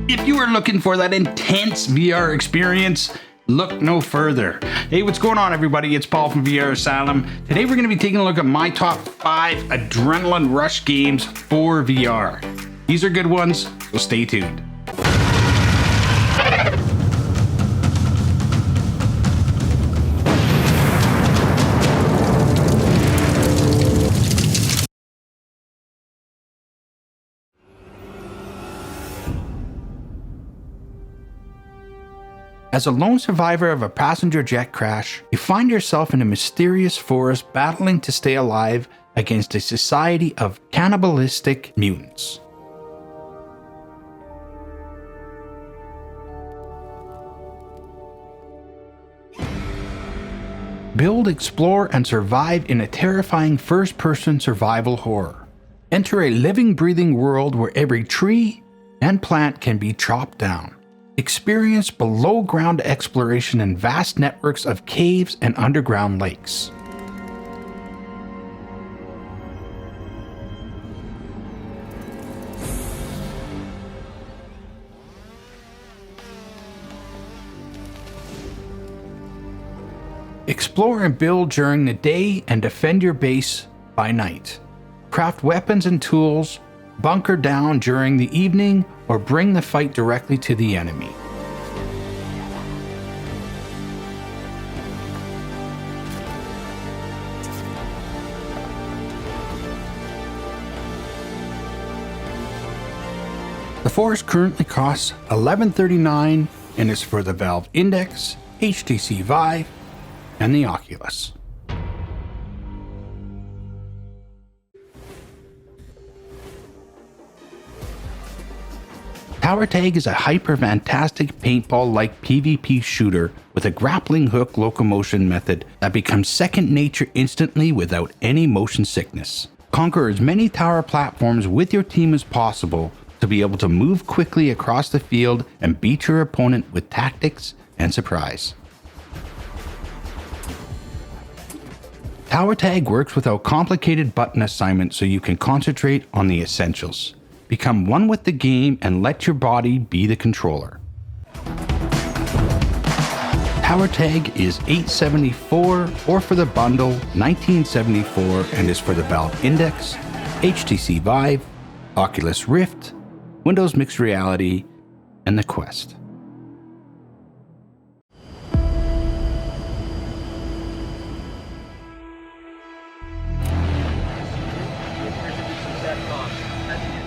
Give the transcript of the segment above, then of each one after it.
If you are looking for that intense VR experience, look no further. Hey, what's going on, everybody? It's Paul from VR Asylum. Today we're going to be taking a look at my top 5 adrenaline rush games for VR. These are good ones, so stay tuned. As a lone survivor of a passenger jet crash, you find yourself in a mysterious forest battling to stay alive against a society of cannibalistic mutants. Build, explore, and survive in a terrifying first-person survival horror. Enter a living, breathing world where every tree and plant can be chopped down. Experience below-ground exploration in vast networks of caves and underground lakes. Explore and build during the day and defend your base by night. Craft weapons and tools, bunker down during the evening, or bring the fight directly to the enemy. The forest currently costs $11.39 and is for the Valve Index, HTC Vive, and the Oculus. Tower Tag is a hyper-fantastic paintball-like PvP shooter with a grappling hook locomotion method that becomes second nature instantly without any motion sickness. Conquer as many tower platforms with your team as possible to be able to move quickly across the field and beat your opponent with tactics and surprise. Tower Tag works without complicated button assignments, so you can concentrate on the essentials. Become one with the game and let your body be the controller. Tower Tag is $8.74 or for the bundle $19.74 and is for the Valve Index, HTC Vive, Oculus Rift, Windows Mixed Reality, and the Quest.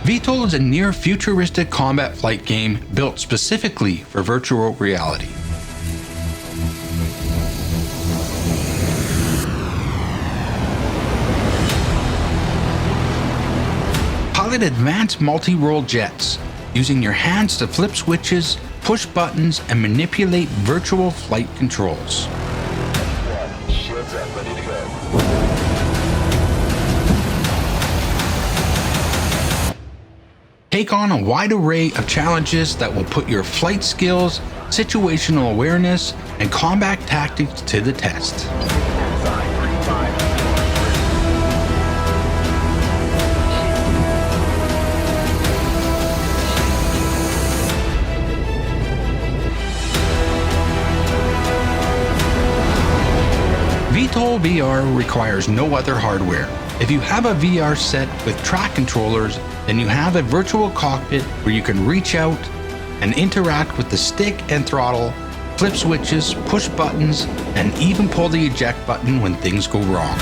VTOL is a near-futuristic combat flight game built specifically for virtual reality. Pilot advanced multi-role jets, using your hands to flip switches, push buttons, and manipulate virtual flight controls. Shields up, ready to go. Take on a wide array of challenges that will put your flight skills, situational awareness, and combat tactics to the test. VTOL VR requires no other hardware. If you have a VR set with track controllers, then you have a virtual cockpit where you can reach out and interact with the stick and throttle, flip switches, push buttons, and even pull the eject button when things go wrong.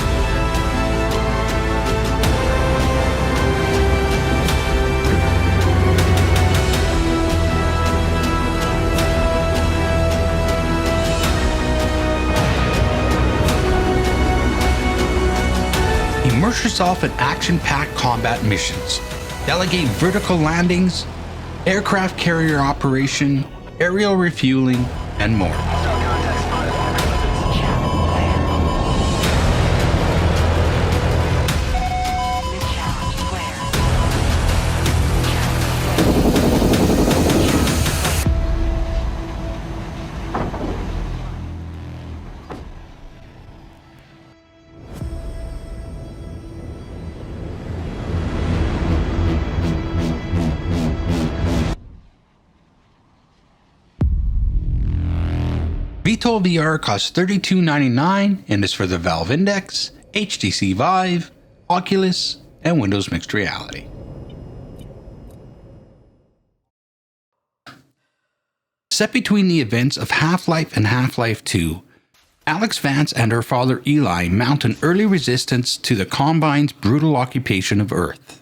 Immerse yourself in action-packed combat missions. Delegate vertical landings, aircraft carrier operation, aerial refueling, and more. VTOL VR costs $32.99 and is for the Valve Index, HTC Vive, Oculus, and Windows Mixed Reality. Set between the events of Half-Life and Half-Life 2, Alex Vance and her father Eli mount an early resistance to the Combine's brutal occupation of Earth.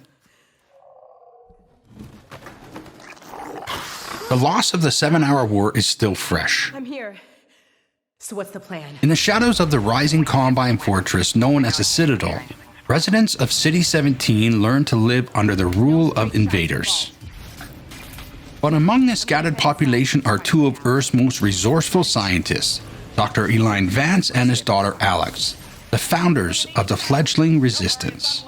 The loss of the 7-hour war is still fresh. I'm here. So what's the plan? In the shadows of the rising Combine fortress known as the Citadel, residents of City 17 learn to live under the rule of invaders. But among the scattered population are two of Earth's most resourceful scientists, Dr. Eli Vance and his daughter Alex, the founders of the fledgling resistance.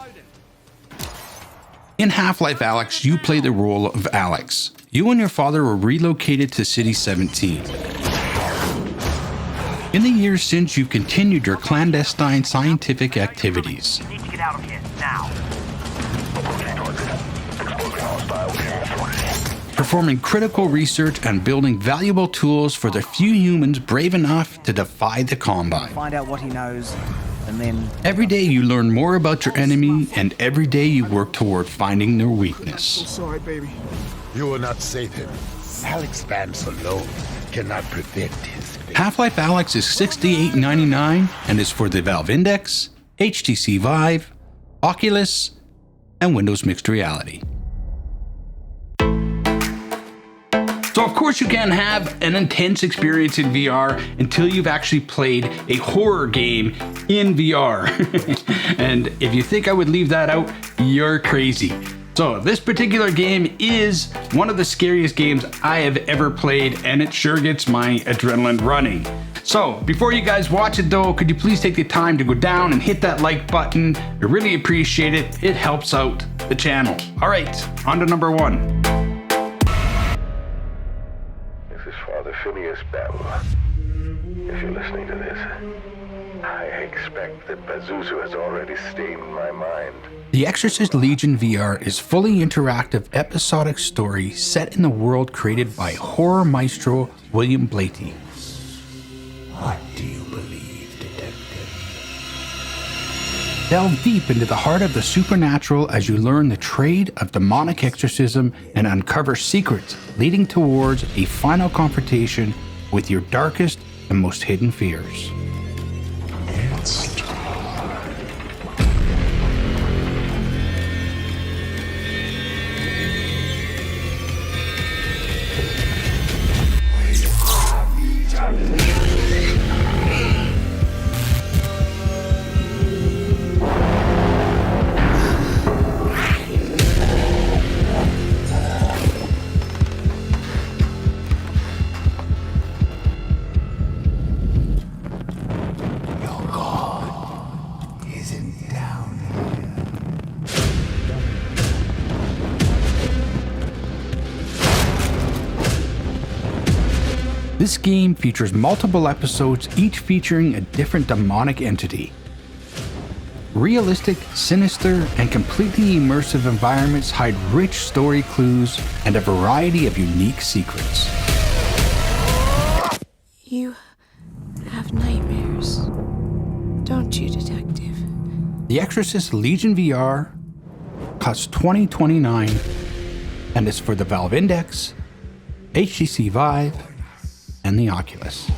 In Half-Life Alyx, you play the role of Alex. You and your father were relocated to City 17. In the years since, you've continued your clandestine scientific activities. You need to get out of here now. Performing critical research and building valuable tools for the few humans brave enough to defy the Combine. Find out what he knows, and then... Every day you learn more about your enemy, and every day you work toward finding their weakness. Sorry, baby. You will not save him. Alex Vance alone cannot prevent his fate. Half-Life Alyx is $68.99 and is for the Valve Index, HTC Vive, Oculus, and Windows Mixed Reality. So of course you can't have an intense experience in VR until you've actually played a horror game in VR. And if you think I would leave that out, you're crazy. So this particular game is one of the scariest games I have ever played, and it sure gets my adrenaline running. So before you guys watch it though, could you please take the time to go down and hit that like button? I really appreciate it. It helps out the channel. All right, on to number 1. This is Father Phineas Bell. If you're listening to this, I expect that Pazuzu has already stained my mind. The Exorcist Legion VR is fully interactive episodic story set in the world created by horror maestro William Blatty. What do you believe, detective? Delve deep into the heart of the supernatural as you learn the trade of demonic exorcism and uncover secrets leading towards a final confrontation with your darkest and most hidden fears. This game features multiple episodes, each featuring a different demonic entity. Realistic, sinister, and completely immersive environments hide rich story clues and a variety of unique secrets. You have nightmares, don't you, Detective? The Exorcist Legion VR costs $20.29 and is for the Valve Index, HTC Vive, and the Oculus.